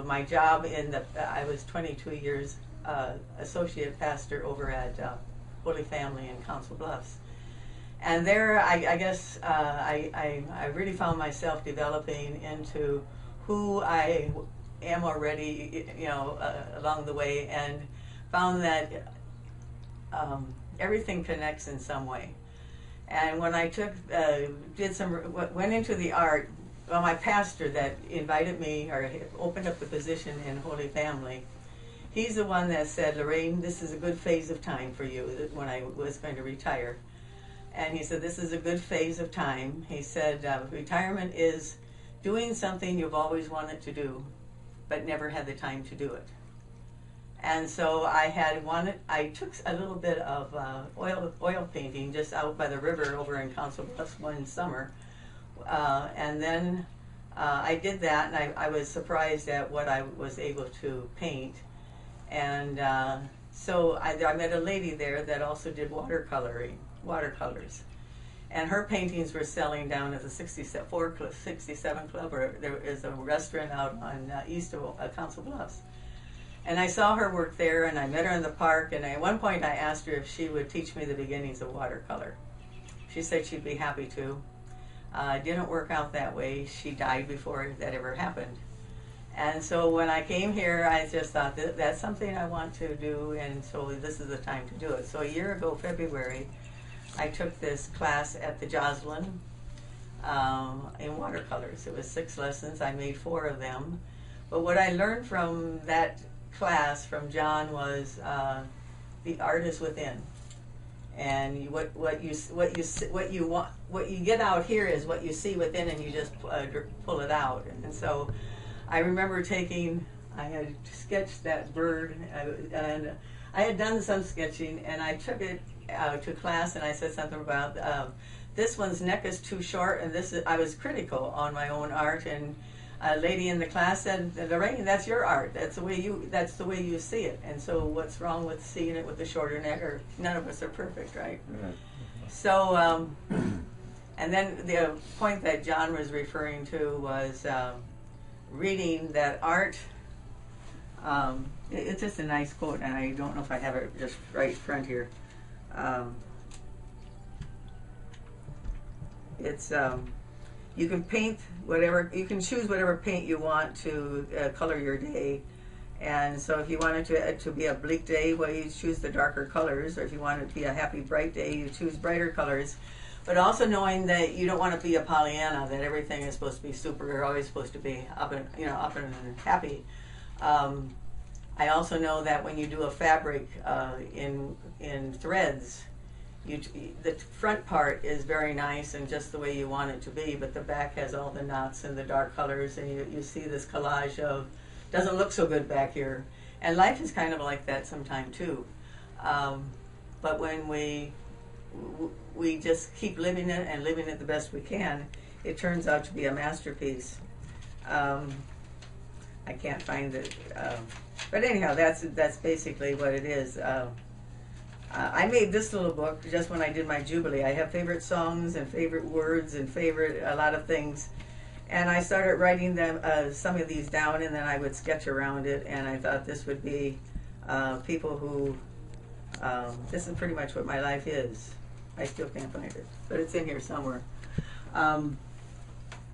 my job in the, I was 22 years associate pastor over at Holy Family in Council Bluffs. And there, I guess, I really found myself developing into who I am already, along the way, and found that everything connects in some way. And when I went into the art, well, my pastor that invited me or opened up the position in Holy Family, he's the one that said, Lorraine, this is a good phase of time for you, when I was going to retire. And he said, this is a good phase of time. He said, retirement is doing something you've always wanted to do, but never had the time to do it. And so I took a little bit of oil painting just out by the river over in Council Bluffs one summer. And then I did that, and I was surprised at what I was able to paint. And so I met a lady there that also did watercolors. And her paintings were selling down at the 67 Club, or there is a restaurant out on east of Council Bluffs. And I saw her work there, and I met her in the park, and at one point I asked her if she would teach me the beginnings of watercolor. She said she'd be happy to. It didn't work out that way. She died before that ever happened. And so when I came here, I just thought that's something I want to do, and so this is the time to do it. So a year ago, February, I took this class at the Joslin in watercolors. It was 6 lessons. I made 4 of them. But what I learned from that class from John was the art is within, and what you get out here is what you see within, and you just pull it out. And so I remember I had sketched that bird, and I had done some sketching, and I took it to class, and I said something about this one's neck is too short, and I was critical on my own art, and a lady in the class said, Lorraine, that's your art. That's the way you see it. And so what's wrong with seeing it with the shorter neck? Or none of us are perfect, right? So, and then the point that John was referring to was reading that art. It's just a nice quote, and I don't know if I have it just right in front here. It's you can paint whatever, you can choose whatever paint you want to color your day. And so if you wanted to be a bleak day, well, you choose the darker colors, or if you want it to be a happy, bright day, you choose brighter colors. But also knowing that you don't want to be a Pollyanna, that everything is supposed to be super, or always supposed to be up and happy. I also know that when you do a fabric in threads, the front part is very nice and just the way you want it to be, but the back has all the knots and the dark colors, and you see this collage of, doesn't look so good back here. And life is kind of like that sometime too. But when we just keep living it and living it the best we can, it turns out to be a masterpiece. I can't find it. But anyhow, that's basically what it is. I made this little book just when I did my Jubilee. I have favorite songs and favorite words and a lot of things. And I started writing them, some of these down, and then I would sketch around it. And I thought this would be people who, this is pretty much what my life is. I still can't find it, but it's in here somewhere.